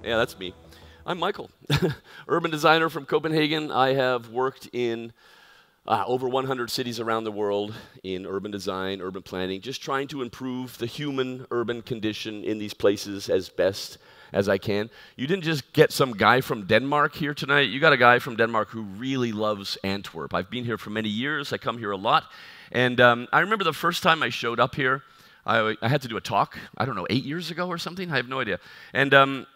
Yeah, that's me. I'm Michael, urban designer from Copenhagen. I have worked in over 100 cities around the world in urban design, urban planning, just trying to improve the human urban condition in these places as best as I can. You didn't just get some guy from Denmark here tonight. You got a guy from Denmark who really loves Antwerp. I've been here for many years. I come here a lot. And I remember the first time I showed up here, I had to do a talk, I don't know, 8 years ago or something? I have no idea. And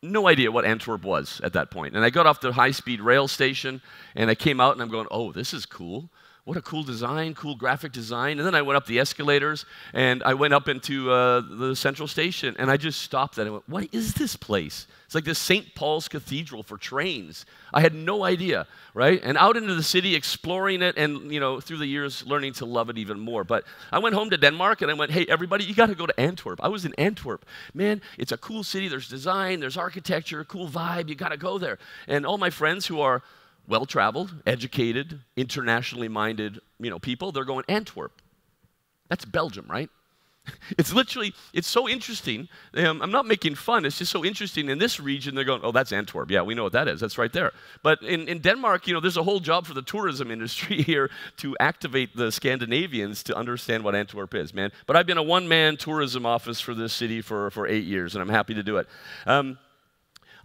no idea what Antwerp was at that point. And I got off the high-speed rail station, and I came out, and I'm going, oh, this is cool. What a cool design, cool graphic design. And then I went up the escalators, and I went up into the central station, and I just stopped and I went, what is this place? It's like this St. Paul's Cathedral for trains. I had no idea, right? And out into the city, exploring it, and through the years, learning to love it even more. But I went home to Denmark, and I went, hey, everybody, you got to go to Antwerp. I was in Antwerp. Man, it's a cool city. There's design, there's architecture, cool vibe. You got to go there. And all my friends who are well-traveled, educated, internationally minded, people, they're going, Antwerp. That's Belgium, right? It's so interesting. I'm not making fun. It's just so interesting. In this region, they're going, oh, that's Antwerp. Yeah, we know what that is. That's right there. But in Denmark, there's a whole job for the tourism industry here to activate the Scandinavians to understand what Antwerp is, man. But I've been a one-man tourism office for this city for 8 years, and I'm happy to do it.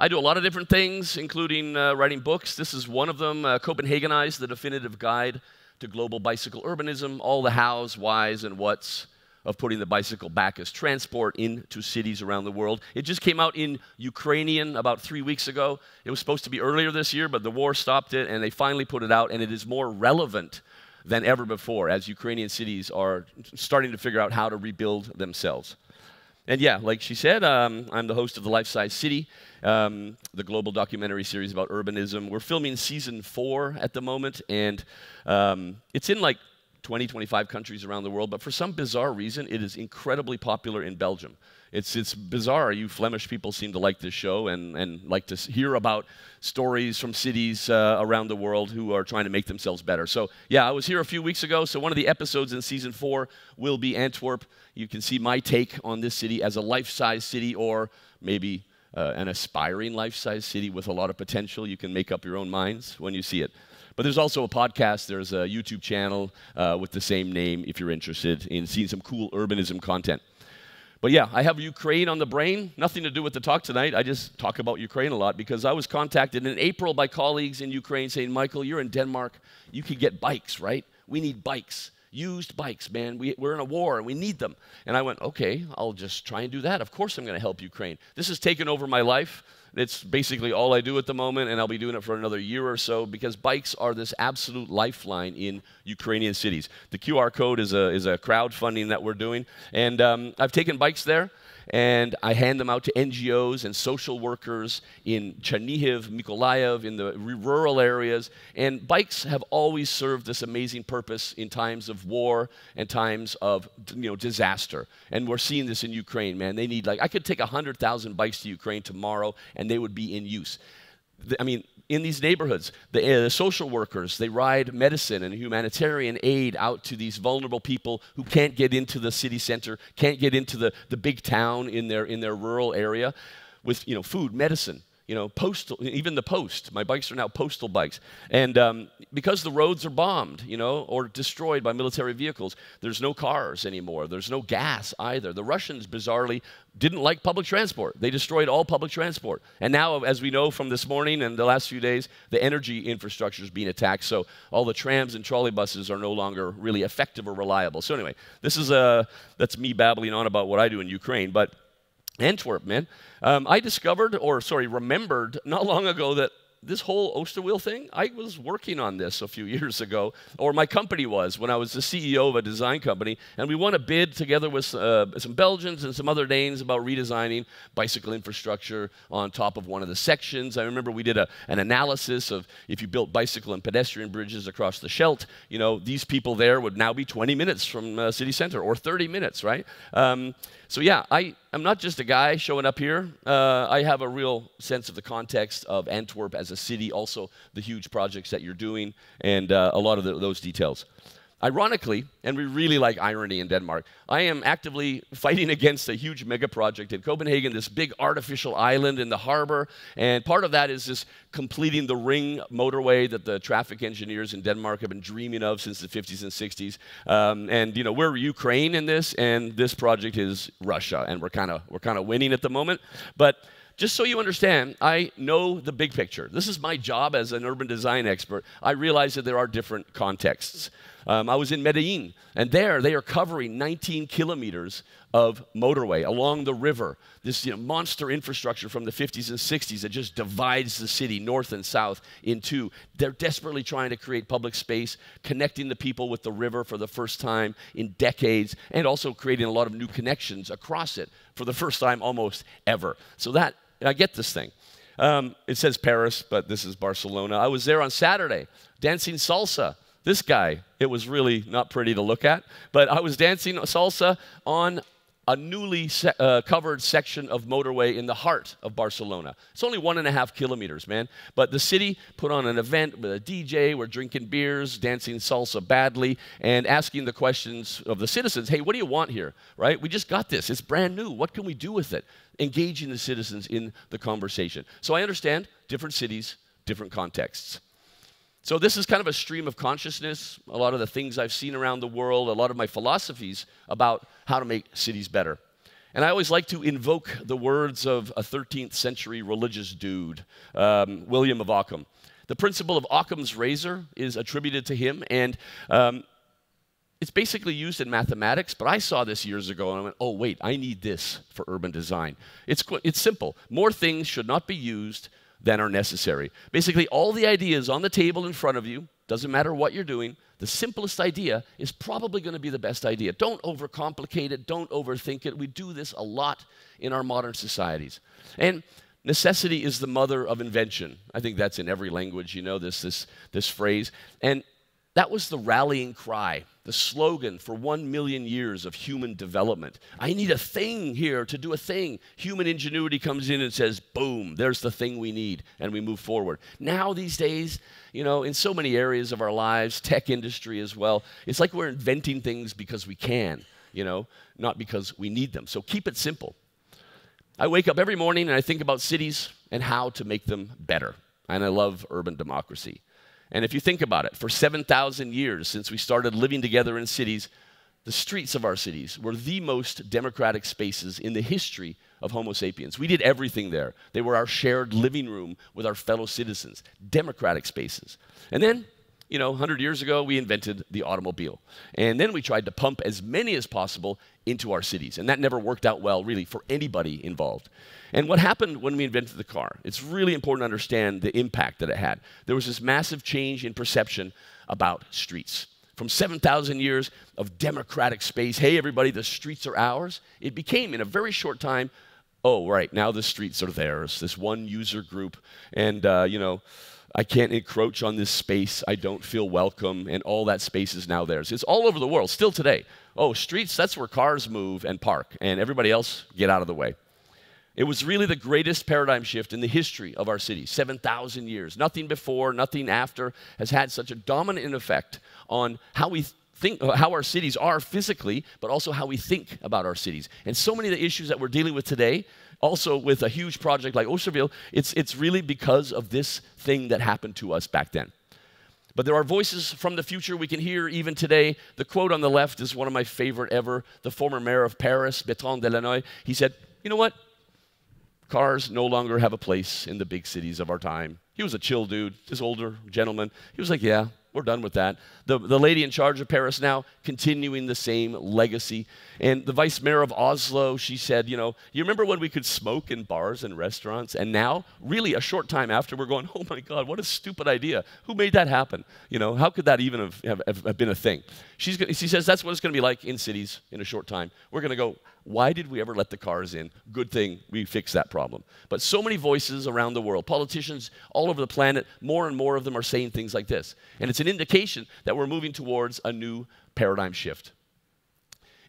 I do a lot of different things, including writing books. This is one of them, Copenhagenize, the definitive guide to global bicycle urbanism, all the hows, whys, and whats of putting the bicycle back as transport into cities around the world. It just came out in Ukrainian about 3 weeks ago. It was supposed to be earlier this year, but the war stopped it, and they finally put it out, and it is more relevant than ever before as Ukrainian cities are starting to figure out how to rebuild themselves. And yeah, like she said, I'm the host of The Life-Size City, the global documentary series about urbanism. We're filming season 4 at the moment, and it's in like 20, 25 countries around the world, but for some bizarre reason, it is incredibly popular in Belgium. It's bizarre. You Flemish people seem to like this show and like to hear about stories from cities around the world who are trying to make themselves better. So yeah, I was here a few weeks ago, so one of the episodes in season 4 will be Antwerp. You can see my take on this city as a life-size city, or maybe an aspiring life-size city with a lot of potential. You can make up your own minds when you see it. But there's also a podcast, there's a YouTube channel with the same name if you're interested in seeing some cool urbanism content. But yeah, I have Ukraine on the brain. Nothing to do with the talk tonight. I just talk about Ukraine a lot because I was contacted in April by colleagues in Ukraine saying, Michael, you're in Denmark. You could get bikes, right? We need bikes. Used bikes, man. We're in a war and we need them. And I went, okay, I'll just try and do that. Of course I'm going to help Ukraine. This has taken over my life. It's basically all I do at the moment, and I'll be doing it for another year or so because bikes are this absolute lifeline in Ukrainian cities. The QR code is a crowdfunding that we're doing, and I've taken bikes there, and I hand them out to NGOs and social workers in Chernihiv, Mykolaiv, in the rural areas. And bikes have always served this amazing purpose in times of war and times of disaster. And we're seeing this in Ukraine, man. They need, I could take 100,000 bikes to Ukraine tomorrow, and they would be in use. In these neighborhoods, the social workers, they ride medicine and humanitarian aid out to these vulnerable people who can't get into the city center, can't get into the big town in their rural area with food, medicine. Postal, even the post. My bikes are now postal bikes. And because the roads are bombed, or destroyed by military vehicles, there's no cars anymore. There's no gas either. The Russians, bizarrely, didn't like public transport. They destroyed all public transport. And now, as we know from this morning and the last few days, the energy infrastructure is being attacked. So all the trams and trolley buses are no longer really effective or reliable. So anyway, that's me babbling on about what I do in Ukraine. But Antwerp, man. I remembered not long ago that this whole Oosterweel thing, I was working on this a few years ago, or my company was, when I was the CEO of a design company, and we won a bid together with some Belgians and some other Danes about redesigning bicycle infrastructure on top of one of the sections. I remember we did an analysis of if you built bicycle and pedestrian bridges across the Scheldt, these people there would now be 20 minutes from city center, or 30 minutes, right? So yeah, I'm not just a guy showing up here. I have a real sense of the context of Antwerp as a city, also the huge projects that you're doing, and a lot of those details. Ironically, and we really like irony in Denmark, I am actively fighting against a huge mega project in Copenhagen, this big artificial island in the harbor, and part of that is just completing the ring motorway that the traffic engineers in Denmark have been dreaming of since the 50s and 60s. And you know, we're Ukraine in this, and this project is Russia, and we're kind of winning at the moment. But just so you understand, I know the big picture. This is my job as an urban design expert. I realize that there are different contexts. I was in Medellin, and there they are covering 19 kilometers of motorway along the river, this monster infrastructure from the 50s and 60s that just divides the city north and south in two. They're desperately trying to create public space, connecting the people with the river for the first time in decades, and also creating a lot of new connections across it for the first time almost ever. So that, I get this thing. It says Paris, but this is Barcelona. I was there on Saturday, dancing salsa. This guy, it was really not pretty to look at, but I was dancing salsa on a newly covered section of motorway in the heart of Barcelona. It's only 1.5 kilometers, man. But the city put on an event with a DJ. We're drinking beers, dancing salsa badly, and asking the questions of the citizens. Hey, what do you want here, right? We just got this. It's brand new. What can we do with it? Engaging the citizens in the conversation. So I understand different cities, different contexts. So this is kind of a stream of consciousness, a lot of the things I've seen around the world, a lot of my philosophies about how to make cities better. And I always like to invoke the words of a 13th century religious dude, William of Occam. The principle of Occam's razor is attributed to him, and it's basically used in mathematics, but I saw this years ago and I went, oh wait, I need this for urban design. It's simple. More things should not be used than are necessary. Basically, all the ideas on the table in front of you, doesn't matter what you're doing, the simplest idea is probably going to be the best idea. Don't overcomplicate it, don't overthink it. We do this a lot in our modern societies. And necessity is the mother of invention. I think that's in every language, you know, this phrase. And that was the rallying cry, the slogan for 1 million years of human development. I need a thing here to do a thing. Human ingenuity comes in and says, boom, there's the thing we need, and we move forward. Now, these days, you know, in so many areas of our lives, tech industry as well, it's like we're inventing things because we can, you know, not because we need them. So keep it simple. I wake up every morning and I think about cities and how to make them better. And I love urban democracy. And if you think about it, for 7,000 years since we started living together in cities, the streets of our cities were the most democratic spaces in the history of Homo sapiens. We did everything there. They were our shared living room with our fellow citizens, democratic spaces. And then, you know, 100 years ago, we invented the automobile. And then we tried to pump as many as possible into our cities. And that never worked out well, really, for anybody involved. And what happened when we invented the car? It's really important to understand the impact that it had. There was this massive change in perception about streets. From 7,000 years of democratic space, hey, everybody, the streets are ours, it became, in a very short time, oh, right, now the streets are theirs, this one user group, and, you know, I can't encroach on this space, I don't feel welcome, and all that space is now theirs. It's all over the world, still today. Oh, streets, that's where cars move and park, and everybody else, get out of the way. It was really the greatest paradigm shift in the history of our city, 7,000 years. Nothing before, nothing after has had such a dominant effect on how we think, how our cities are physically, but also how we think about our cities. And so many of the issues that we're dealing with today, also with a huge project like Oosterweel, it's really because of this thing that happened to us back then. But there are voices from the future we can hear even today. The quote on the left is one of my favorite ever. The former mayor of Paris, Bertrand Delanoë, he said, you know what? Cars no longer have a place in the big cities of our time. He was a chill dude, this older gentleman. He was like, yeah, we're done with that. The lady in charge of Paris now, continuing the same legacy. And the vice mayor of Oslo, she said, you know, you remember when we could smoke in bars and restaurants? And now, really a short time after, we're going, oh my God, what a stupid idea. Who made that happen? You know, how could that even have been a thing? She says that's what it's going to be like in cities in a short time. We're going to go, why did we ever let the cars in? Good thing we fixed that problem. But so many voices around the world, politicians all over the planet, more and more of them are saying things like this. And it's an indication that we're moving towards a new paradigm shift.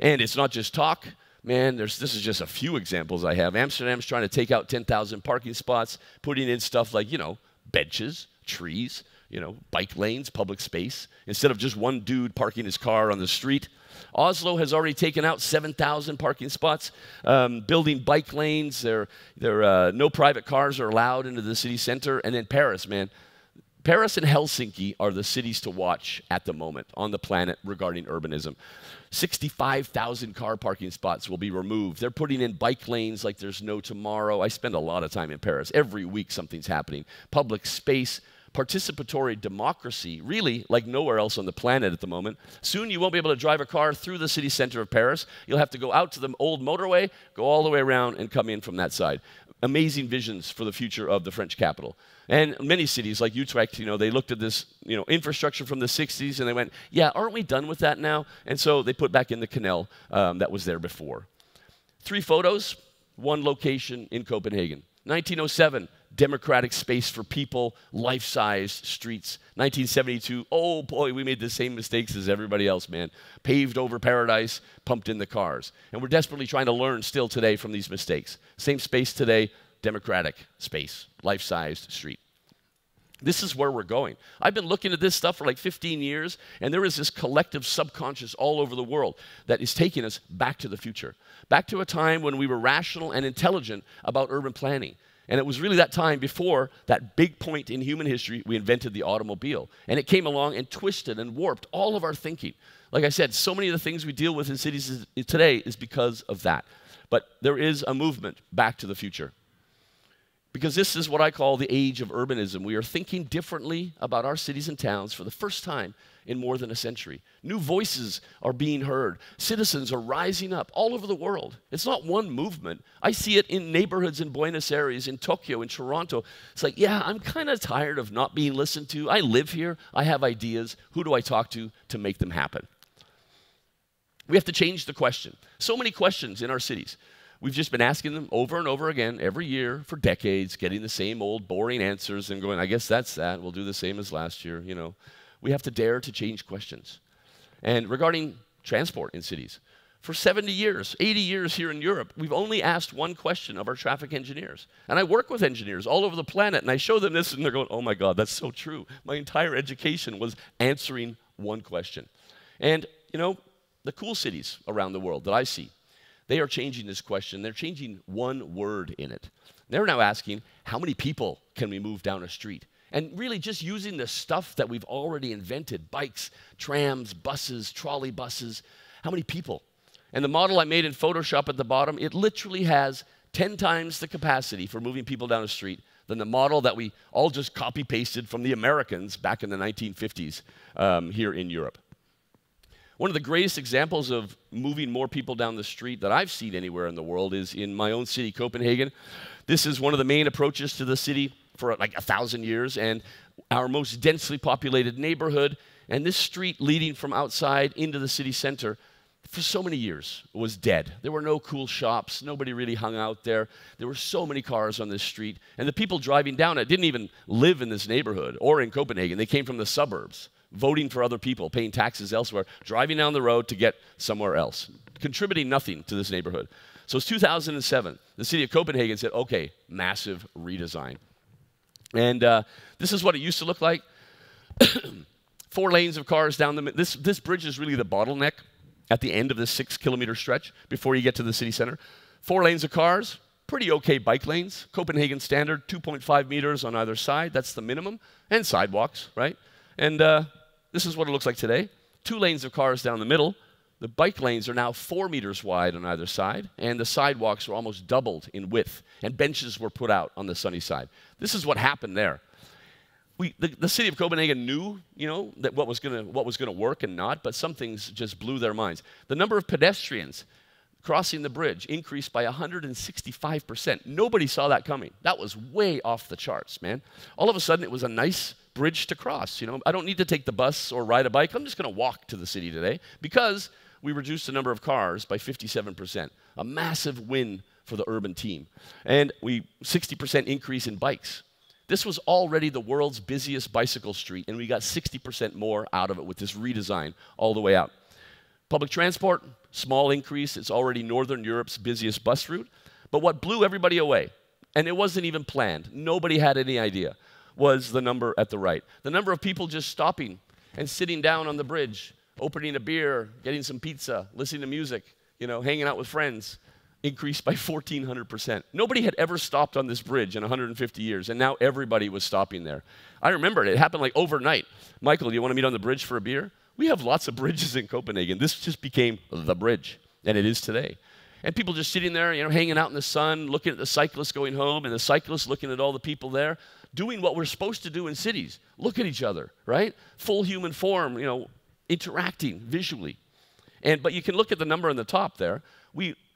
And it's not just talk. Man, this is just a few examples I have. Amsterdam's trying to take out 10,000 parking spots, putting in stuff like, you know, benches, trees, bike lanes, public space, instead of just one dude parking his car on the street. Oslo has already taken out 7,000 parking spots, building bike lanes. No private cars are allowed into the city center. And then Paris, man. Paris and Helsinki are the cities to watch at the moment on the planet regarding urbanism. 65,000 car parking spots will be removed. They're putting in bike lanes like there's no tomorrow. I spend a lot of time in Paris. Every week something's happening. Public space, participatory democracy, really like nowhere else on the planet at the moment. Soon you won't be able to drive a car through the city center of Paris. You'll have to go out to the old motorway, go all the way around, and come in from that side. Amazing visions for the future of the French capital. And many cities like Utrecht, they looked at this, infrastructure from the 60s and they went, yeah, aren't we done with that now? And so they put back in the canal that was there before. 3 photos, 1 location in Copenhagen. 1907, democratic space for people, life-sized streets. 1972, oh boy, we made the same mistakes as everybody else, man. Paved over paradise, pumped in the cars. And we're desperately trying to learn still today from these mistakes. Same space today, democratic space, life-sized street. This is where we're going. I've been looking at this stuff for like 15 years, and there is this collective subconscious all over the world that is taking us back to the future, back to a time when we were rational and intelligent about urban planning. And it was really that time before that big point in human history we invented the automobile. And it came along and twisted and warped all of our thinking. Like I said, so many of the things we deal with in cities today is because of that. But there is a movement back to the future. Because this is what I call the age of urbanism. We are thinking differently about our cities and towns for the first time in more than a century. New voices are being heard. Citizens are rising up all over the world. It's not one movement. I see it in neighborhoods in Buenos Aires, in Tokyo, in Toronto. It's like, yeah, I'm kind of tired of not being listened to. I live here. I have ideas. Who do I talk to make them happen? We have to change the question. So many questions in our cities. We've just been asking them over and over again every year for decades, getting the same old boring answers and going, I guess that's that. We'll do the same as last year, We have to dare to change questions. And regarding transport in cities, for 70 years, 80 years here in Europe, we've only asked one question of our traffic engineers. And I work with engineers all over the planet, and I show them this, and they're going, oh my God, that's so true. My entire education was answering one question. And, the cool cities around the world that I see, they are changing this question. They're changing one word in it. They're now asking, how many people can we move down a street? And really just using the stuff that we've already invented, bikes, trams, buses, trolley buses, how many people? And the model I made in Photoshop at the bottom, it literally has 10 times the capacity for moving people down a street than the model that we all just copy-pasted from the Americans back in the 1950s here in Europe. One of the greatest examples of moving more people down the street that I've seen anywhere in the world is in my own city, Copenhagen. This is one of the main approaches to the city for like 1,000 years, and our most densely populated neighborhood. And this street leading from outside into the city center for so many years was dead. There were no cool shops. Nobody really hung out there. There were so many cars on this street. And the people driving down it didn't even live in this neighborhood or in Copenhagen. They came from the suburbs, voting for other people, paying taxes elsewhere, driving down the road to get somewhere else, contributing nothing to this neighborhood. So it's 2007. The city of Copenhagen said, okay, massive redesign. And this is what it used to look like. 4 lanes of cars down the middle. This bridge is really the bottleneck at the end of this 6-kilometer stretch before you get to the city center. 4 lanes of cars, pretty okay bike lanes. Copenhagen standard, 2.5 meters on either side. That's the minimum. And sidewalks, right? And this is what it looks like today. 2 lanes of cars down the middle. The bike lanes are now 4 meters wide on either side, and the sidewalks were almost doubled in width, and benches were put out on the sunny side. This is what happened there. The city of Copenhagen knew, that what was going to work and not, but some things just blew their minds. The number of pedestrians crossing the bridge increased by 165%. Nobody saw that coming. That was way off the charts, man. All of a sudden, it was a nice bridge to cross. I don't need to take the bus or ride a bike. I'm just going to walk to the city today because we reduced the number of cars by 57%. A massive win for the urban team. And 60% increase in bikes. This was already the world's busiest bicycle street, and we got 60% more out of it with this redesign all the way out. Public transport, small increase. It's already Northern Europe's busiest bus route. But what blew everybody away, and it wasn't even planned, nobody had any idea, was the number at the right. The number of people just stopping and sitting down on the bridge, opening a beer, getting some pizza, listening to music, hanging out with friends, increased by 1,400%. Nobody had ever stopped on this bridge in 150 years, and now everybody was stopping there. I remember it. It happened like overnight. Michael, do you want to meet on the bridge for a beer? We have lots of bridges in Copenhagen. This just became the bridge, and it is today. And people just sitting there, hanging out in the sun, looking at the cyclists going home, and the cyclists looking at all the people there, doing what we're supposed to do in cities. Look at each other, right? Full human form, interacting visually. But you can look at the number on the top there.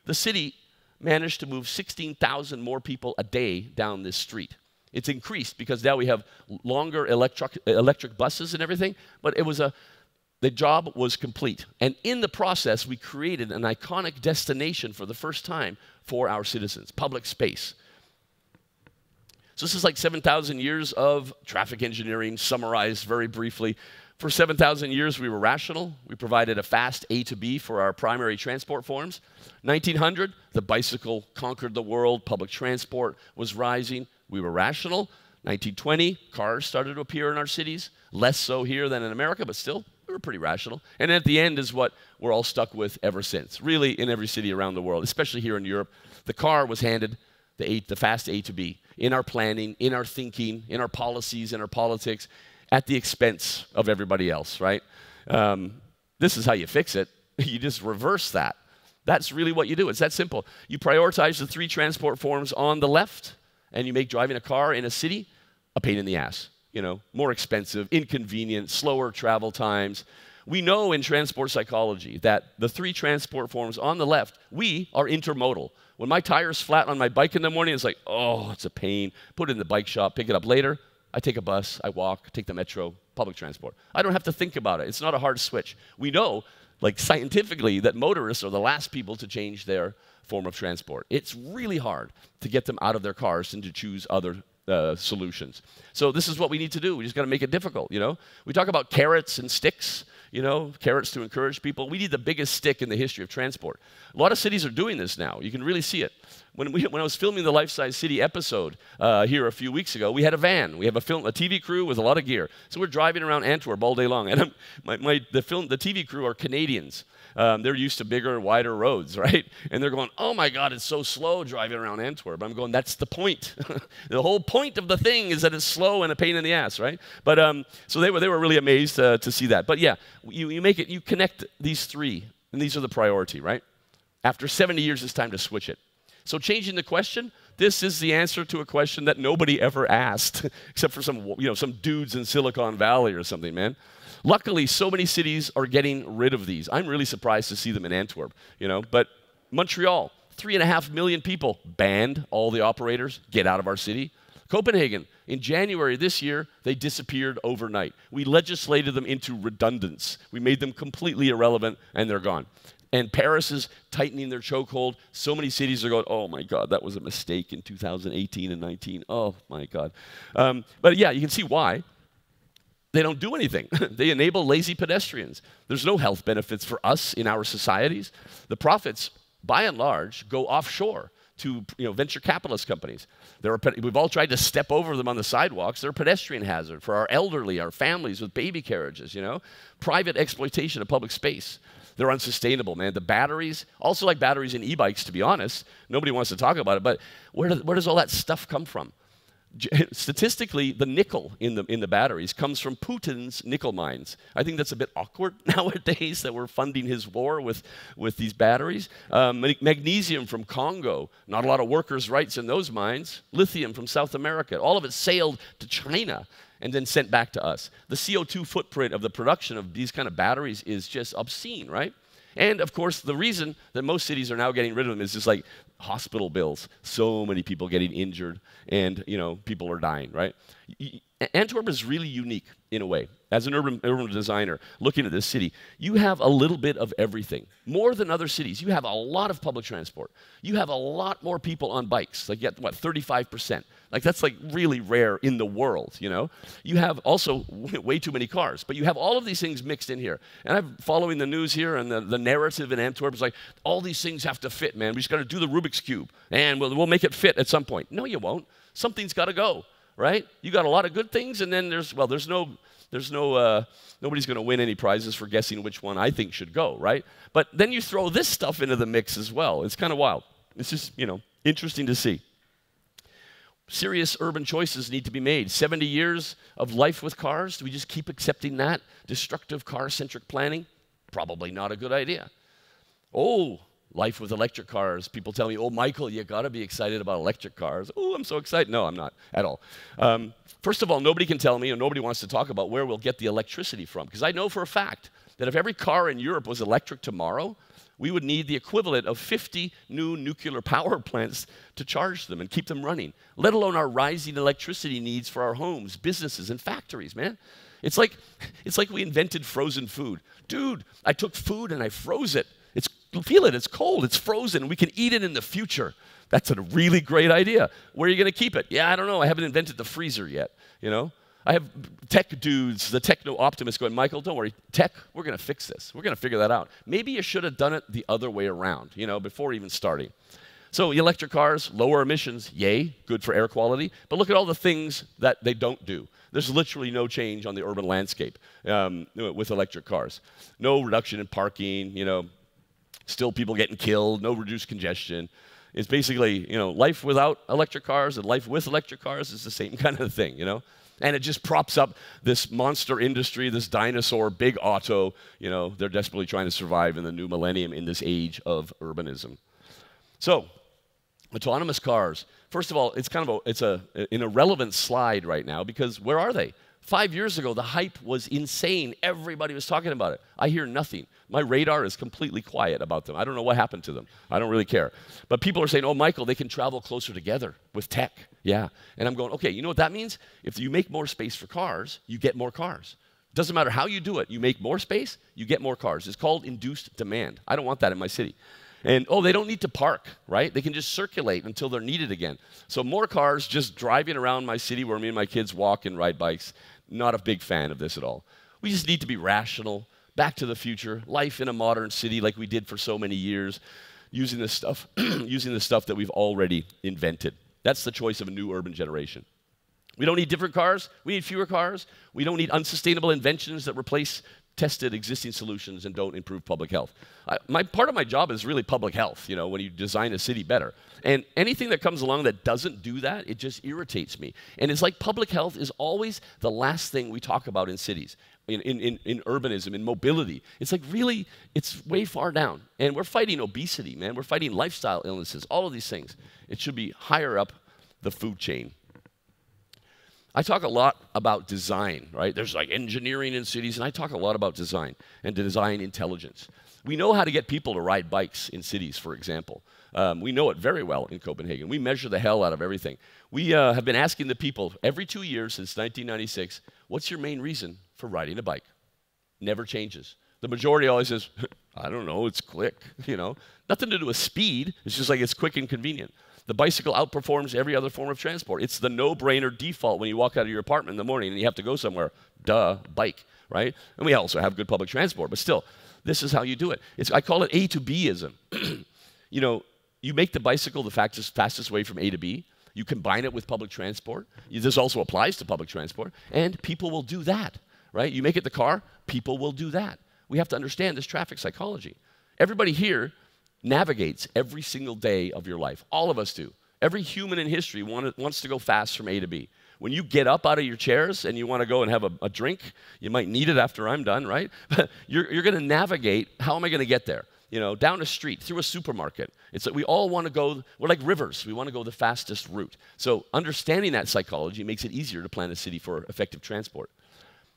The city managed to move 16,000 more people a day down this street. It's increased because now we have longer electric buses and everything, but the job was complete. And in the process, we created an iconic destination for the first time for our citizens, public space. So this is like 7,000 years of traffic engineering, summarized very briefly. For 7,000 years, we were rational. We provided a fast A to B for our primary transport forms. 1900, the bicycle conquered the world. Public transport was rising. We were rational. 1920, cars started to appear in our cities. Less so here than in America, but still, we were pretty rational. And at the end is what we're all stuck with ever since. Really, in every city around the world, especially here in Europe, the car was handed the fast A to B in our planning, in our thinking, in our policies, in our politics, at the expense of everybody else, right? This is how you fix it. You just reverse that. That's really what you do. It's that simple. You prioritize the 3 transport forms on the left, and you make driving a car in a city a pain in the ass. More expensive, inconvenient, slower travel times. We know in transport psychology that the 3 transport forms on the left, we are intermodal. When my tire's flat on my bike in the morning, it's like, oh, it's a pain. Put it in the bike shop, pick it up later. I take a bus, I walk, take the metro, public transport. I don't have to think about it. It's not a hard switch. We know, like scientifically, that motorists are the last people to change their form of transport. It's really hard to get them out of their cars and to choose other solutions. So this is what we need to do. We just got to make it difficult, We talk about carrots and sticks, carrots to encourage people. We need the biggest stick in the history of transport. A lot of cities are doing this now. You can really see it. When I was filming the Life-Size City episode here a few weeks ago, we had a van. We have a TV crew with a lot of gear. So we're driving around Antwerp all day long. And the TV crew are Canadians. They're used to bigger, wider roads, right? And they're going, oh my God, it's so slow driving around Antwerp. I'm going, that's the point. The whole point of the thing is that it's slow and a pain in the ass, right? But so they were really amazed to see that. But yeah, you connect these 3, and these are the priority, right? After 70 years, it's time to switch it. So changing the question, this is the answer to a question that nobody ever asked, except for some dudes in Silicon Valley or something, man. Luckily, so many cities are getting rid of these. I'm really surprised to see them in Antwerp, But Montreal, 3.5 million people, banned all the operators, get out of our city. Copenhagen, in January this year, they disappeared overnight. We legislated them into redundance. We made them completely irrelevant, and they're gone. And Paris is tightening their chokehold. So many cities are going, oh my God, that was a mistake in 2018 and 19. Oh my God. But yeah, you can see why. They don't do anything. They enable lazy pedestrians. There's no health benefits for us in our societies. The profits, by and large, go offshore to venture capitalist companies. We've all tried to step over them on the sidewalks. They're a pedestrian hazard for our elderly, our families with baby carriages, Private exploitation of public space. They're unsustainable, man. The batteries, also like batteries in e-bikes, to be honest. Nobody wants to talk about it, but where does all that stuff come from? Statistically, the nickel in the batteries comes from Putin's nickel mines. I think that's a bit awkward nowadays that we're funding his war with these batteries. Magnesium from Congo, not a lot of workers' rights in those mines. Lithium from South America, all of it sailed to China and then sent back to us. The CO2 footprint of the production of these kind of batteries is just obscene, right? And of course, the reason that most cities are now getting rid of them is just like hospital bills. So many people getting injured, and people are dying, right? Antwerp is really unique in a way. As an urban designer, looking at this city, you have a little bit of everything. More than other cities, you have a lot of public transport. You have a lot more people on bikes, like 35%. Like that's like really rare in the world, You have also way too many cars, but you have all of these things mixed in here. And I'm following the news here, and the narrative in Antwerp is like, all these things have to fit, man. We just got to do the Rubik's Cube, and we'll make it fit at some point. No, you won't. Something's got to go. right? You got a lot of good things, and then nobody's going to win any prizes for guessing which one I think should go, right? But then you throw this stuff into the mix as well. It's kind of wild. It's just, interesting to see. Serious urban choices need to be made. 70 years of life with cars, do we just keep accepting that? Destructive car-centric planning? Probably not a good idea. Oh, life with electric cars. People tell me, oh, Michael, you got to be excited about electric cars. Oh, I'm so excited. No, I'm not at all. First of all, nobody can tell me, and nobody wants to talk about where we'll get the electricity from, because I know for a fact that if every car in Europe was electric tomorrow, we would need the equivalent of 50 new nuclear power plants to charge them and keep them running, let alone our rising electricity needs for our homes, businesses, and factories, man. It's like we invented frozen food. Dude, I took food and I froze it. Feel it, it's cold, it's frozen, we can eat it in the future. That's a really great idea. Where are you going to keep it? Yeah, I don't know. I haven't invented the freezer yet, I have tech dudes, the techno-optimists going, Michael, don't worry, tech, we're going to fix this. We're going to figure that out. Maybe you should have done it the other way around, before even starting. So electric cars, lower emissions, yay, good for air quality. But look at all the things that they don't do. There's literally no change on the urban landscape with electric cars. No reduction in parking, still people getting killed, no reduced congestion. It's basically, life without electric cars and life with electric cars is the same kind of thing, And it just props up this monster industry, this dinosaur, big auto. They're desperately trying to survive in the new millennium in this age of urbanism. So, autonomous cars. First of all, it's an irrelevant slide right now because where are they? 5 years ago, the hype was insane. Everybody was talking about it. I hear nothing. My radar is completely quiet about them. I don't know what happened to them. I don't really care. But people are saying, oh, Michael, they can travel closer together with tech. Yeah. And I'm going, okay, you know what that means? If you make more space for cars, you get more cars. Doesn't matter how you do it. You make more space, you get more cars. It's called induced demand. I don't want that in my city. And, oh, they don't need to park, right? They can just circulate until they're needed again. So more cars just driving around my city where me and my kids walk and ride bikes. Not a big fan of this at all. We just need to be rational, back to the future, life in a modern city like we did for so many years, using this stuff, using the stuff that we've already invented. That's the choice of a new urban generation. We don't need different cars. We need fewer cars. We don't need unsustainable inventions that replace tested existing solutions and don't improve public health. Part of my job is really public health, when you design a city better. And anything that comes along that doesn't do that, it just irritates me. And it's like public health is always the last thing we talk about in cities, in urbanism, in mobility. It's like really, it's way far down. And we're fighting obesity, man. We're fighting lifestyle illnesses, all of these things. It should be higher up the food chain. I talk a lot about design, right? There's like engineering in cities, and I talk a lot about design and design intelligence. We know how to get people to ride bikes in cities, for example. We know it very well in Copenhagen. We measure the hell out of everything. We have been asking the people every 2 years since 1996, what's your main reason for riding a bike? Never changes. The majority always says, I don't know, it's quick, Nothing to do with speed. It's just like it's quick and convenient. The bicycle outperforms every other form of transport. It's the no-brainer default when you walk out of your apartment in the morning and you have to go somewhere. Duh, bike, right? And we also have good public transport, but still, this is how you do it. I call it A to B-ism. You make the bicycle the fastest way from A to B. You combine it with public transport. This also applies to public transport, and people will do that, right? You make it the car, people will do that. We have to understand this traffic psychology. Everybody here navigates every single day of your life. All of us do. Every human in history wants to go fast from A to B. When you get up out of your chairs and you want to go and have a drink, you might need it after I'm done, right? You're going to navigate, how am I going to get there? Down a street, through a supermarket. It's like we all want to go, we're like rivers. We want to go the fastest route. So understanding that psychology makes it easier to plan a city for effective transport.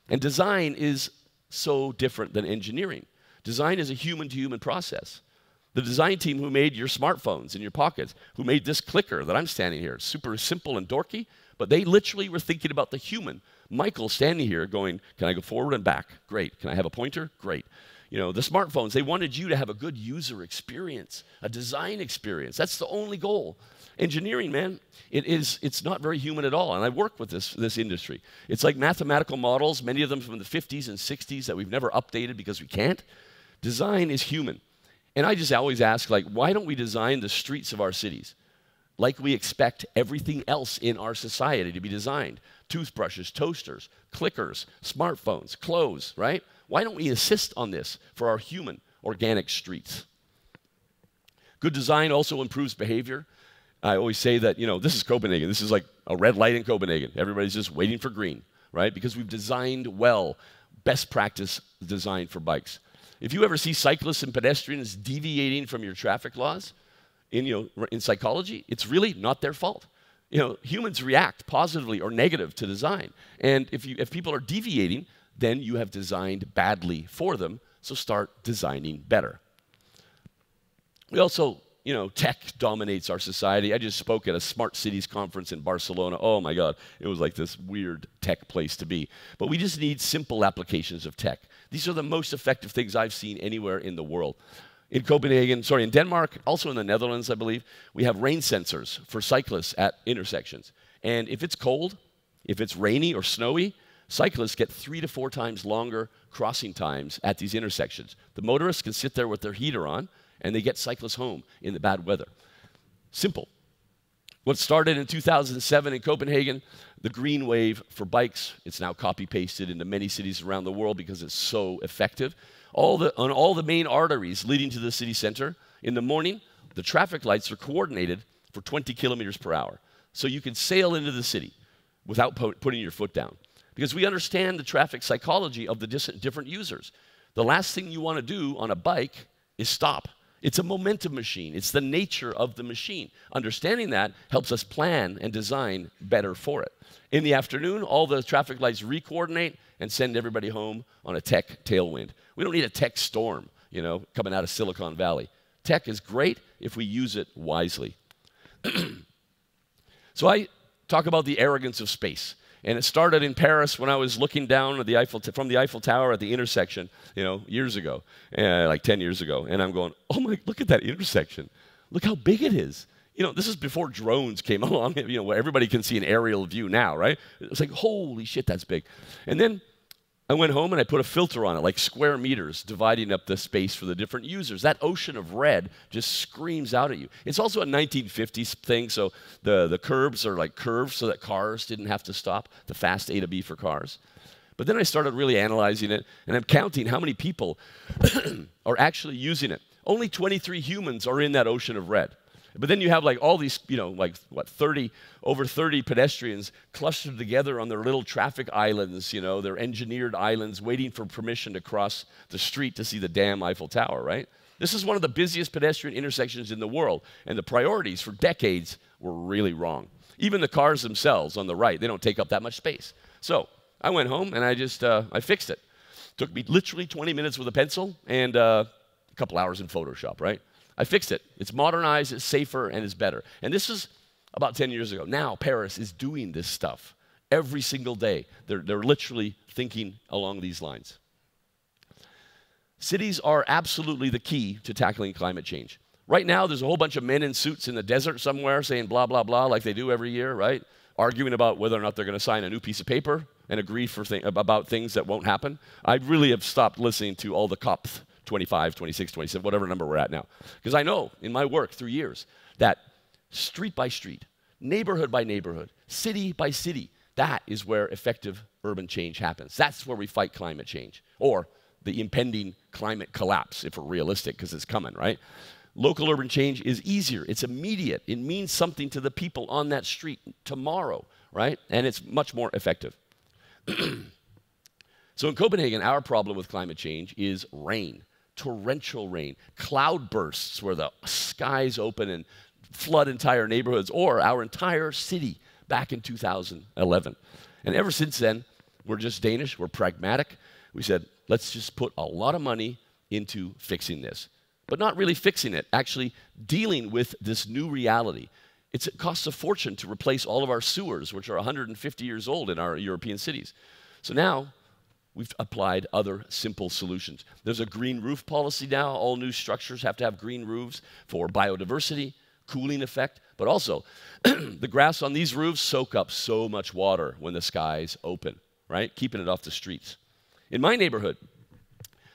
And design is so different than engineering. Design is a human-to-human process. The design team who made your smartphones in your pockets, who made this clicker that I'm standing here, super simple and dorky, but they literally were thinking about the human. Michael standing here going, can I go forward and back? Great. Can I have a pointer? Great. The smartphones, they wanted you to have a good user experience, a design experience. That's the only goal. Engineering, man, it's not very human at all. And I work with this industry. It's like mathematical models, many of them from the 50s and 60s that we've never updated because we can't. Design is human. And I just always ask, why don't we design the streets of our cities? like we expect everything else in our society to be designed. Toothbrushes, toasters, clickers, smartphones, clothes, right? Why don't we insist on this for our human, organic streets? Good design also improves behavior. I always say that, this is Copenhagen. This is like a red light in Copenhagen. Everybody's just waiting for green, right? Because we've designed well, best practice design for bikes. If you ever see cyclists and pedestrians deviating from your traffic laws, in psychology, it's really not their fault. Humans react positively or negative to design. And if people are deviating, then you have designed badly for them, so start designing better. We also, tech dominates our society. I just spoke at a Smart Cities conference in Barcelona. Oh my God, it was like this weird tech place to be. But we just need simple applications of tech. These are the most effective things I've seen anywhere in the world. In Denmark, also in the Netherlands, I believe, we have rain sensors for cyclists at intersections. And if it's cold, if it's rainy or snowy, cyclists get 3 to 4 times longer crossing times at these intersections. The motorists can sit there with their heater on, and they get cyclists home in the bad weather. Simple. What started in 2007 in Copenhagen, the green wave for bikes, it's now copy-pasted into many cities around the world because it's so effective. On all the main arteries leading to the city center, in the morning, the traffic lights are coordinated for 20 kilometers per hour. So you can sail into the city without putting your foot down. Because we understand the traffic psychology of the different users. The last thing you want to do on a bike is stop. It's a momentum machine. It's the nature of the machine. Understanding that helps us plan and design better for it. In the afternoon, all the traffic lights re-coordinate and send everybody home on a tech tailwind. We don't need a tech storm, coming out of Silicon Valley. Tech is great if we use it wisely. So I talk about the arrogance of space. And it started in Paris when I was looking down at from the Eiffel Tower at the intersection, years ago, like 10 years ago. And I'm going, oh my, look at that intersection. Look how big it is. This is before drones came along, where everybody can see an aerial view now, right? It's like, holy shit, that's big. And then I went home and I put a filter on it, like square meters, dividing up the space for the different users. That ocean of red just screams out at you. It's also a 1950s thing, so the curbs are like curved so that cars didn't have to stop, the fast A to B for cars. But then I started really analyzing it, and I'm counting how many people are actually using it. Only 23 humans are in that ocean of red. But then you have like all these, over 30 pedestrians clustered together on their little traffic islands, their engineered islands, waiting for permission to cross the street to see the damn Eiffel Tower, right? This is one of the busiest pedestrian intersections in the world, and the priorities for decades were really wrong. Even the cars themselves on the right, they don't take up that much space. So I went home and I fixed it. Took me literally 20 minutes with a pencil and a couple hours in Photoshop, right? I fixed it. It's modernized, it's safer, and it's better. And this is about 10 years ago. Now Paris is doing this stuff every single day. They're literally thinking along these lines. Cities are absolutely the key to tackling climate change. Right now, there's a whole bunch of men in suits in the desert somewhere saying blah, blah, blah, like they do every year, right? Arguing about whether or not they're going to sign a new piece of paper and agree about things that won't happen. I really have stopped listening to all the COP 25, 26, 27, whatever number we're at now. Because I know in my work through years that street by street, neighborhood by neighborhood, city by city, that is where effective urban change happens. That's where we fight climate change, or the impending climate collapse, if we're realistic, because it's coming, right? Local urban change is easier. It's immediate. It means something to the people on that street tomorrow, right? And it's much more effective. So in Copenhagen, our problem with climate change is rain. Torrential rain, cloud bursts where the skies open and flood entire neighborhoods, or our entire city back in 2011. And ever since then, we're just Danish, we're pragmatic. We said, let's just put a lot of money into fixing this. But not really fixing it, actually dealing with this new reality. It costs a fortune to replace all of our sewers, which are 150 years old in our European cities. So now, we've applied other simple solutions. There's a green roof policy now. All new structures have to have green roofs for biodiversity, cooling effect, but also the grass on these roofs soak up so much water when the skies open, right? Keeping it off the streets. In my neighborhood,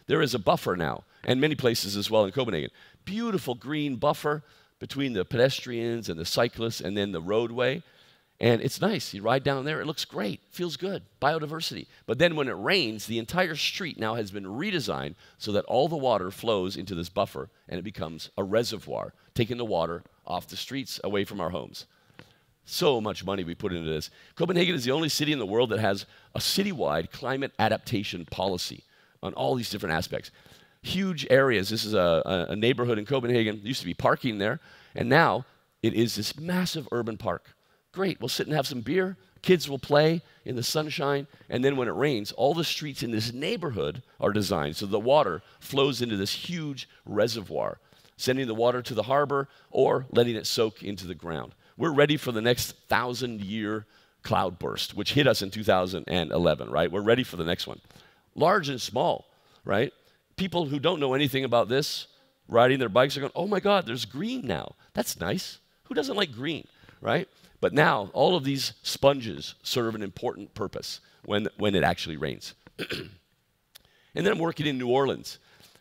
there is a buffer now, and many places as well in Copenhagen. Beautiful green buffer, between the pedestrians and the cyclists and then the roadway. And it's nice. You ride down there, it looks great, feels good, biodiversity. But then when it rains, the entire street now has been redesigned so that all the water flows into this buffer and it becomes a reservoir, taking the water off the streets away from our homes. So much money we put into this. Copenhagen is the only city in the world that has a citywide climate adaptation policy on all these different aspects. Huge areas. This is a neighborhood in Copenhagen. There used to be parking there, and now it is this massive urban park. Great, we'll sit and have some beer, kids will play in the sunshine, and then when it rains, all the streets in this neighborhood are designed so the water flows into this huge reservoir, sending the water to the harbor or letting it soak into the ground. We're ready for the next 1,000-year cloudburst, which hit us in 2011, right? We're ready for the next one. Large and small, right? People who don't know anything about this, riding their bikes are going, oh my God, there's green now. That's nice. Who doesn't like green, right? But now, all of these sponges serve an important purpose when it actually rains. And then I'm working in New Orleans,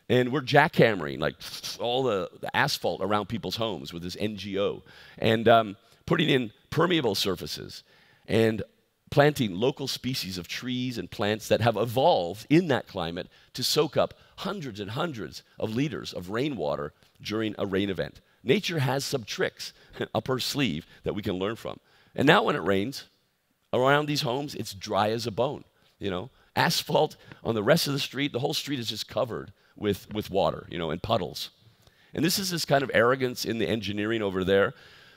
and we're jackhammering like all the asphalt around people's homes with this NGO, and putting in permeable surfaces, and planting local species of trees and plants that have evolved in that climate to soak up hundreds and hundreds of liters of rainwater during a rain event. Nature has some tricks up her sleeve that we can learn from. And now when it rains, around these homes, it's dry as a bone, you know. Asphalt on the rest of the street, the whole street is just covered with water, you know, and puddles. And this is this kind of arrogance in the engineering over there.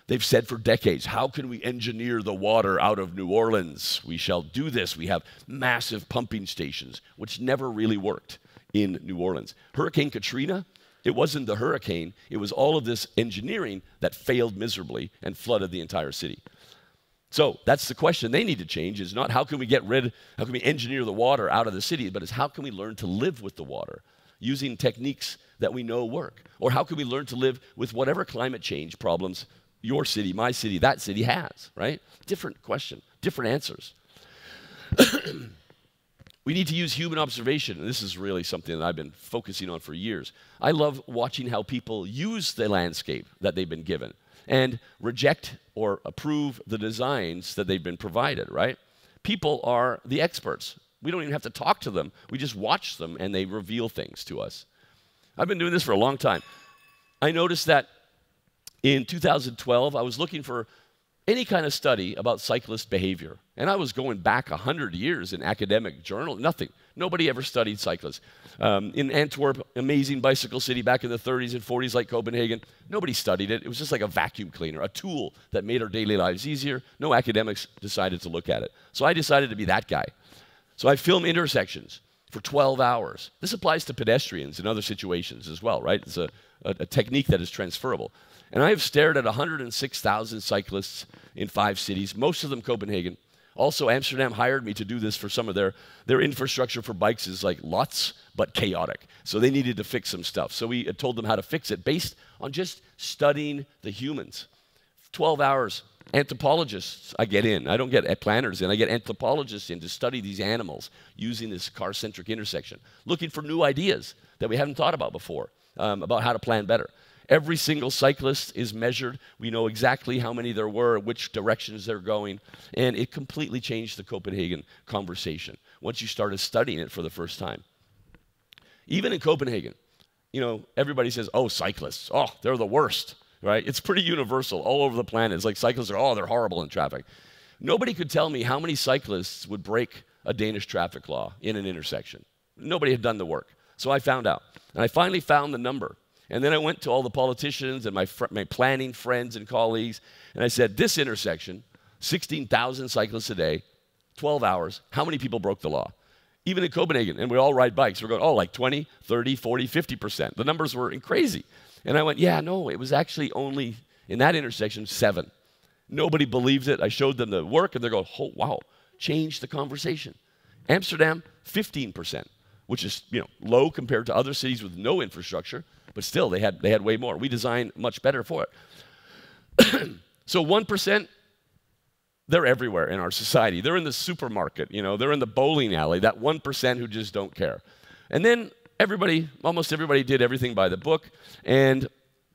They've said for decades, how can we engineer the water out of New Orleans? We shall do this. We have massive pumping stations, which never really worked in New Orleans. Hurricane Katrina, it wasn't the hurricane, it was all of this engineering that failed miserably and flooded the entire city. So that's the question they need to change, is not how can we engineer the water out of the city, but it's how can we learn to live with the water using techniques that we know work? Or how can we learn to live with whatever climate change problems your city, my city, that city has, right? Different question, different answers. We need to use human observation, and this is really something that I've been focusing on for years. I love watching how people use the landscape that they've been given and reject or approve the designs that they've been provided, right? People are the experts. We don't even have to talk to them. We just watch them, and they reveal things to us. I've been doing this for a long time. I noticed that in 2012, I was looking for any kind of study about cyclist behavior. And I was going back 100 years in academic journal, nothing. Nobody ever studied cyclists. In Antwerp, amazing bicycle city back in the 30s and 40s like Copenhagen, nobody studied it. It was just like a vacuum cleaner, a tool that made our daily lives easier. No academics decided to look at it. So I decided to be that guy. So I film intersections for 12 hours. This applies to pedestrians in other situations as well, right? It's a technique that is transferable. And I have stared at 106,000 cyclists in 5 cities, most of them Copenhagen. Also, Amsterdam hired me to do this for some of their infrastructure for bikes is like lots, but chaotic. So they needed to fix some stuff. So we told them how to fix it based on just studying the humans. 12 hours, anthropologists I get in. I don't get planners in. I get anthropologists in to study these animals using this car-centric intersection, looking for new ideas that we haven't thought about before, about how to plan better. Every single cyclist is measured. We know exactly how many there were, which directions they're going, and it completely changed the Copenhagen conversation once you started studying it for the first time. Even in Copenhagen, you know, everybody says, oh, cyclists, oh, they're the worst, right? It's pretty universal all over the planet. It's like cyclists are, oh, they're horrible in traffic. Nobody could tell me how many cyclists would break a Danish traffic law in an intersection. Nobody had done the work. So I found out, and I finally found the number. And then I went to all the politicians and my planning friends and colleagues, and I said, this intersection, 16,000 cyclists a day, 12 hours, how many people broke the law? Even in Copenhagen, and we all ride bikes, we're going, oh, like 20, 30, 40, 50%. The numbers were crazy. And I went, yeah, no, it was actually only, in that intersection, 7. Nobody believed it. I showed them the work, and they're going, oh, wow, changed the conversation. Amsterdam, 15%, which is, you know, low compared to other cities with no infrastructure. But still, they had way more. We designed much better for it. So 1%, they're everywhere in our society. They're in the supermarket, you know, they're in the bowling alley, that 1% who just don't care. And then everybody, almost everybody did everything by the book, and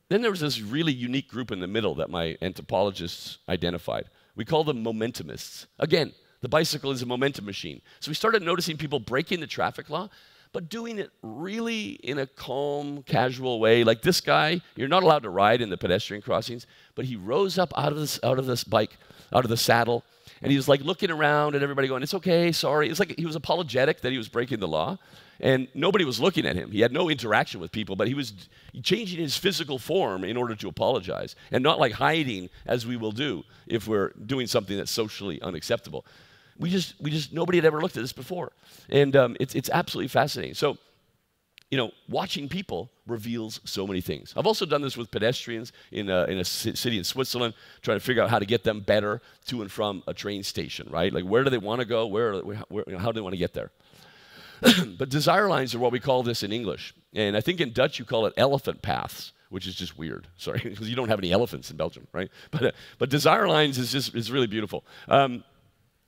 then there was this really unique group in the middle that my anthropologists identified. We call them momentumists. Again, the bicycle is a momentum machine. So we started noticing people breaking the traffic law, but doing it really in a calm, casual way. Like this guy, you're not allowed to ride in the pedestrian crossings, but he rose up out of this bike, out of the saddle, and he was like looking around at everybody going, it's okay, sorry. It's like he was apologetic that he was breaking the law, and nobody was looking at him. He had no interaction with people, but he was changing his physical form in order to apologize, and not like hiding as we will do if we're doing something that's socially unacceptable. We just nobody had ever looked at this before, and it's absolutely fascinating. So, watching people reveals so many things. I've also done this with pedestrians in a city in Switzerland, trying to figure out how to get them better to and from a train station, right? Like where do they want to go? How do they want to get there? But desire lines are what we call this in English, and I think in Dutch you call it elephant paths, which is just weird. Sorry, because you don't have any elephants in Belgium, right? But desire lines is really beautiful.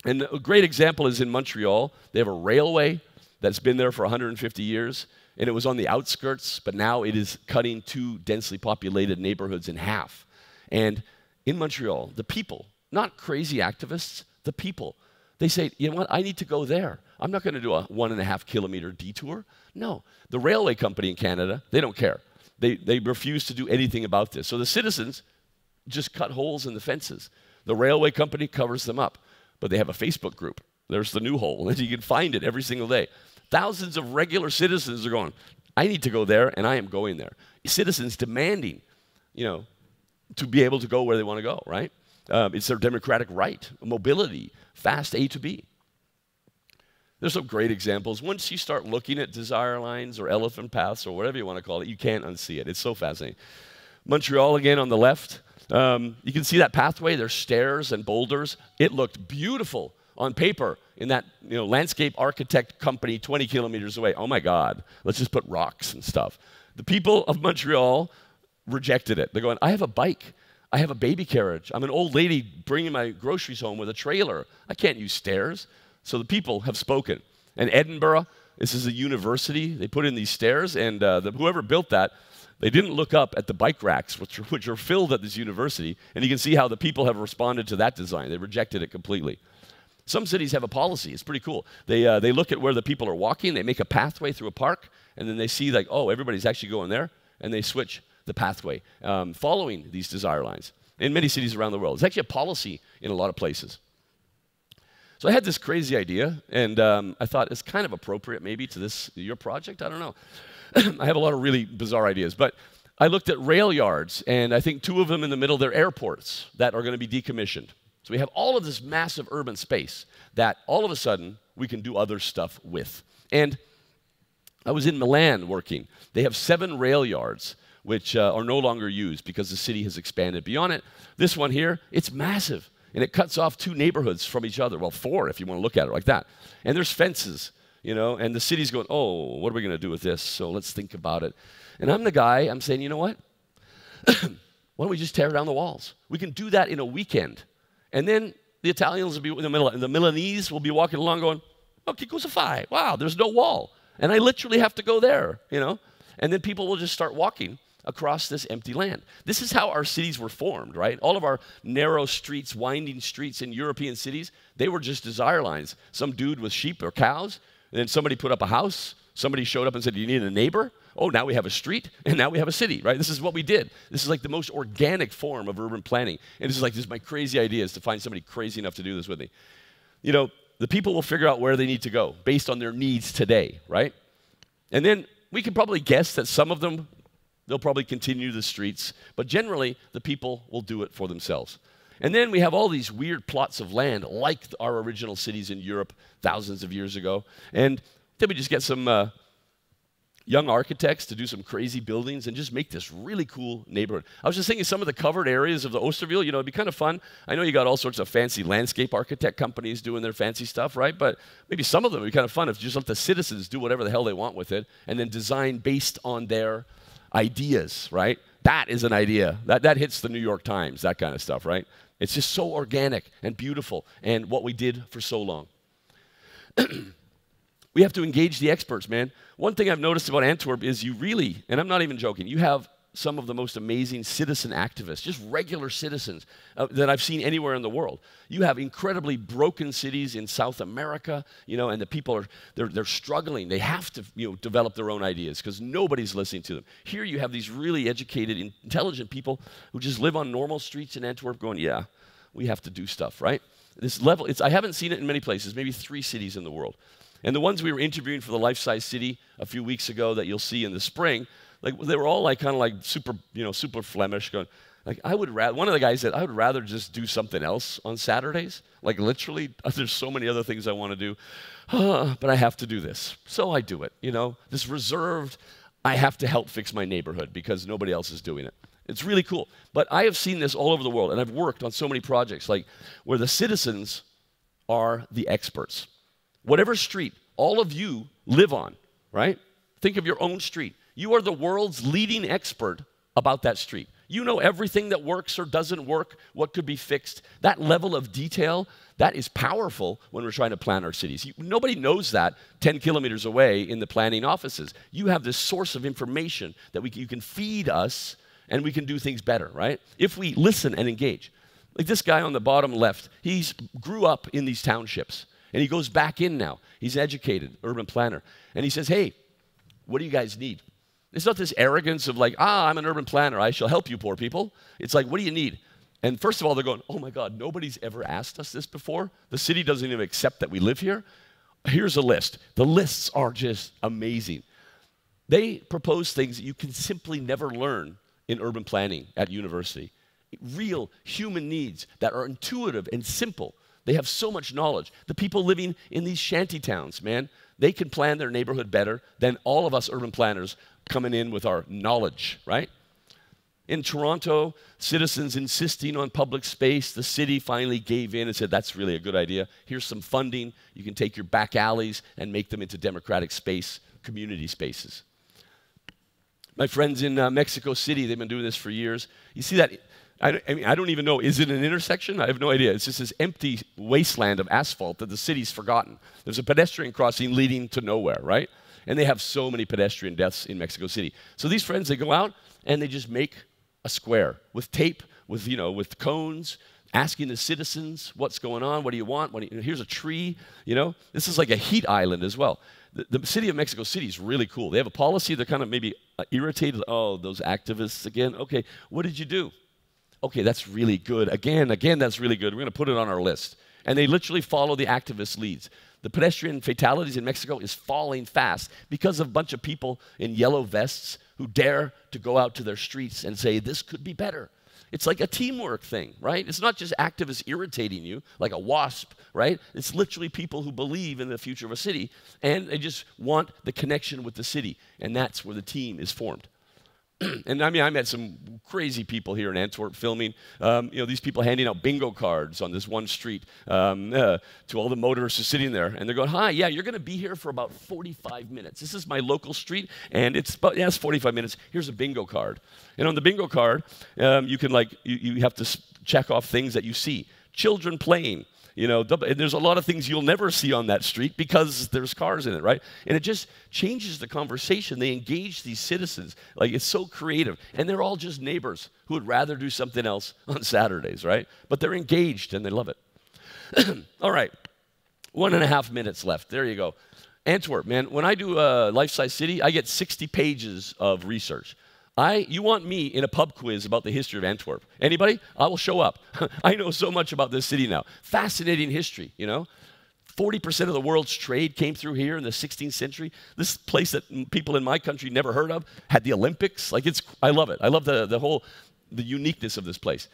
And a great example is in Montreal. They have a railway that's been there for 150 years, and it was on the outskirts, but now it is cutting two densely populated neighborhoods in half. And in Montreal, the people, not crazy activists, the people, they say, you know what, I need to go there. I'm not going to do a 1.5 kilometer detour. No, the railway company in Canada, they don't care. They refuse to do anything about this. So the citizens just cut holes in the fences. The railway company covers them up. But they have a Facebook group. There's the new hole, and you can find it every single day. Thousands of regular citizens are going, I need to go there, and I am going there. Citizens demanding, to be able to go where they want to go, right? It's their democratic right, mobility, fast A to B. There's some great examples. Once you start looking at desire lines or elephant paths or whatever you want to call it, you can't unsee it. It's so fascinating. Montreal, again, on the left. You can see that pathway. There's stairs and boulders. It looked beautiful on paper in that landscape architect company 20 kilometers away. Oh my God, let's just put rocks and stuff. The people of Montreal rejected it. They're going, I have a bike. I have a baby carriage. I'm an old lady bringing my groceries home with a trailer. I can't use stairs. So the people have spoken. And Edinburgh, this is a university. They put in these stairs, and whoever built that, they didn't look up at the bike racks, which are filled at this university, and you can see how the people have responded to that design. They rejected it completely. Some cities have a policy. It's pretty cool. They look at where the people are walking, they make a pathway through a park, and then they see like, oh, everybody's actually going there, and they switch the pathway, following these desire lines in many cities around the world. It's actually a policy in a lot of places. So I had this crazy idea, and I thought it's kind of appropriate maybe to your project. I don't know. I have a lot of really bizarre ideas, but I looked at rail yards, and I think two of them in the middle, they're airports that are going to be decommissioned. So we have all of this massive urban space that all of a sudden we can do other stuff with. And I was in Milan working. They have 7 rail yards, which are no longer used because the city has expanded beyond it. This one here, it's massive, and it cuts off 2 neighborhoods from each other. Well, 4 if you want to look at it like that. And there's fences. And the city's going, oh, what are we going to do with this? So let's think about it. And I'm the guy, I'm saying, you know what? Why don't we just tear down the walls? We can do that in a weekend. And then the Italians will be in the middle, and the Milanese will be walking along going, oh, che cosa fai? Wow, there's no wall. And I literally have to go there, And then people will just start walking across this empty land. This is how our cities were formed, right? All of our narrow streets, winding streets in European cities, they were just desire lines. Some dude with sheep or cows, and then somebody put up a house. Somebody showed up and said, do you need a neighbor? Oh, now we have a street, and now we have a city, right? This is what we did. This is like the most organic form of urban planning. And this is my crazy idea is to find somebody crazy enough to do this with me. The people will figure out where they need to go based on their needs today, right? And then we can probably guess that some of them, they'll probably continue the streets, but generally the people will do it for themselves. And then we have all these weird plots of land like our original cities in Europe thousands of years ago. And then we just get some young architects to do some crazy buildings and just make this really cool neighborhood. I was just thinking some of the covered areas of the Oosterweel, it'd be kind of fun. I know you got all sorts of fancy landscape architect companies doing their fancy stuff, right? But maybe some of them would be kind of fun if you just let the citizens do whatever the hell they want with it and then design based on their ideas, right? That is an idea. That hits the New York Times, that kind of stuff, right? It's just so organic and beautiful and what we did for so long. We have to engage the experts, man. One thing I've noticed about Antwerp is you really, and I'm not even joking, you have some of the most amazing citizen activists, just regular citizens that I've seen anywhere in the world. You have incredibly broken cities in South America, and the people are they're struggling. They have to develop their own ideas because nobody's listening to them. Here you have these really educated, intelligent people who just live on normal streets in Antwerp going, yeah, we have to do stuff, right? This level, I haven't seen it in many places, maybe 3 cities in the world. And the ones we were interviewing for the Life-Size City a few weeks ago that you'll see in the spring, they were all kind of super Flemish, going, one of the guys said, I would rather just do something else on Saturdays. Like literally, there's so many other things I want to do, but I have to do this. So I do it, This reserved, I have to help fix my neighborhood because nobody else is doing it. It's really cool. But I have seen this all over the world, and I've worked on so many projects where the citizens are the experts. Whatever street all of you live on, right? Think of your own street. You are the world's leading expert about that street. You know everything that works or doesn't work, what could be fixed. That level of detail, that is powerful when we're trying to plan our cities. Nobody knows that 10 kilometers away in the planning offices. You have this source of information that you can feed us, and we can do things better, right? If we listen and engage. Like this guy on the bottom left, he grew up in these townships, and he goes back in now. He's educated, urban planner. And he says, hey, what do you guys need? It's not this arrogance of I'm an urban planner, I shall help you poor people. It's like, what do you need? And first of all, they're going, oh my God, nobody's ever asked us this before. The city doesn't even accept that we live here. Here's a list. The lists are just amazing. They propose things that you can simply never learn in urban planning at university. Real human needs that are intuitive and simple. They have so much knowledge. The people living in these shanty towns, man, they can plan their neighborhood better than all of us urban planners coming in with our knowledge, right? In Toronto, citizens insisting on public space, the city finally gave in and said, that's really a good idea. Here's some funding. You can take your back alleys and make them into democratic space, community spaces. My friends in Mexico City, they've been doing this for years. You see that? I don't even know, is it an intersection? I have no idea. It's just this empty wasteland of asphalt that the city's forgotten. There's a pedestrian crossing leading to nowhere, right? And they have so many pedestrian deaths in Mexico City. So these friends, they go out and they just make a square with tape, with cones, asking the citizens, what's going on, what do you want, here's a tree, This is like a heat island as well. The city of Mexico City is really cool. They have a policy, they're kind of maybe irritated, oh, those activists again, okay, what did you do? Okay, that's really good. Again, that's really good. We're going to put it on our list. And they literally follow the activists' leads. The pedestrian fatalities in Mexico is falling fast because of a bunch of people in yellow vests who dare to go out to their streets and say, this could be better. It's like a teamwork thing, right? It's not just activists irritating you like a wasp, right? It's literally people who believe in the future of a city, and they just want the connection with the city, and that's where the team is formed. And I met some crazy people here in Antwerp filming. These people handing out bingo cards on this one street to all the motorists who are sitting there. And they're going, hi, yeah, you're going to be here for about 45 minutes. This is my local street, and it's 45 minutes. Here's a bingo card. And on the bingo card, you can you have to check off things that you see. Children playing. And there's a lot of things you'll never see on that street because there's cars in it, right? And it just changes the conversation. They engage these citizens. It's so creative. And they're all just neighbors who would rather do something else on Saturdays, right? But they're engaged and they love it. All right, 1.5 minutes left. There you go. Antwerp, man, when I do a life-size city, I get 60 pages of research. You want me in a pub quiz about the history of Antwerp. Anybody? I will show up. I know so much about this city now. Fascinating history, 40% of the world's trade came through here in the 16th century. This place that people in my country never heard of had the Olympics. I love it. I love the uniqueness of this place.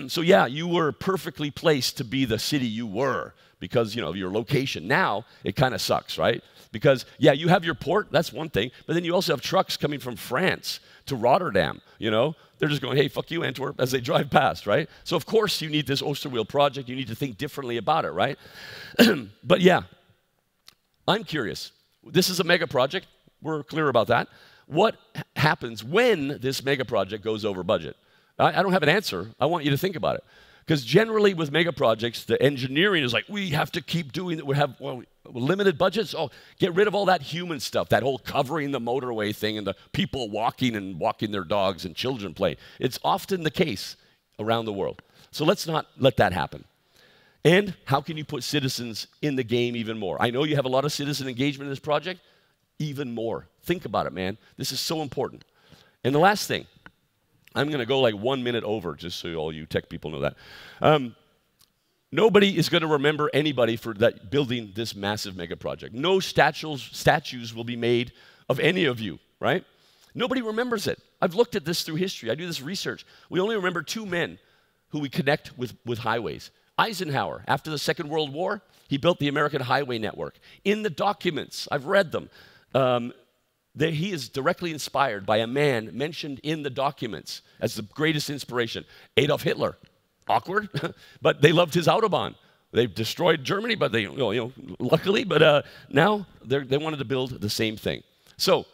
So yeah, you were perfectly placed to be the city you were because, of your location. Now, it kind of sucks, right? Because, yeah, you have your port, that's one thing, but then you also have trucks coming from France to Rotterdam, They're just going, hey, fuck you, Antwerp, as they drive past, right? So, of course, you need this Oosterweel project. You need to think differently about it, right? But, yeah, I'm curious. This is a mega project. We're clear about that. What happens when this mega project goes over budget? I don't have an answer. I want you to think about it. Because generally with mega projects, the engineering is like, we have to keep doing that. We have limited budgets. Oh, get rid of all that human stuff, that whole covering the motorway thing and the people walking and walking their dogs and children play. It's often the case around the world. So let's not let that happen. And how can you put citizens in the game even more? I know you have a lot of citizen engagement in this project. Even more. Think about it, man. This is so important. And the last thing, I'm going to go like 1 minute over, just so all you tech people know that. Nobody is going to remember anybody for that building this massive mega project. No statues will be made of any of you, right? Nobody remembers it. I've looked at this through history. I do this research. We only remember 2 men who we connect with highways. Eisenhower, after the Second World War, he built the American Highway Network. In the documents, I've read them, he is directly inspired by a man mentioned in the documents as the greatest inspiration, Adolf Hitler. Awkward, but they loved his Autobahn. They destroyed Germany, but they, luckily, but now they wanted to build the same thing. So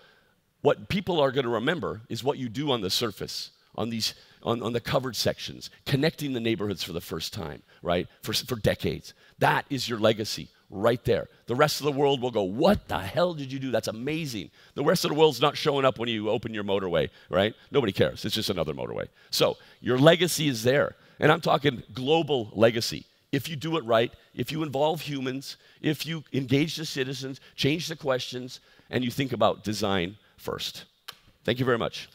what people are going to remember is what you do on the surface, on the covered sections, connecting the neighborhoods for the first time, right, for decades. That is your legacy right there. The rest of the world will go, what the hell did you do? That's amazing. The rest of the world's not showing up when you open your motorway, right? Nobody cares. It's just another motorway. So your legacy is there. And I'm talking global legacy. If you do it right, if you involve humans, if you engage the citizens, change the questions, and you think about design first. Thank you very much.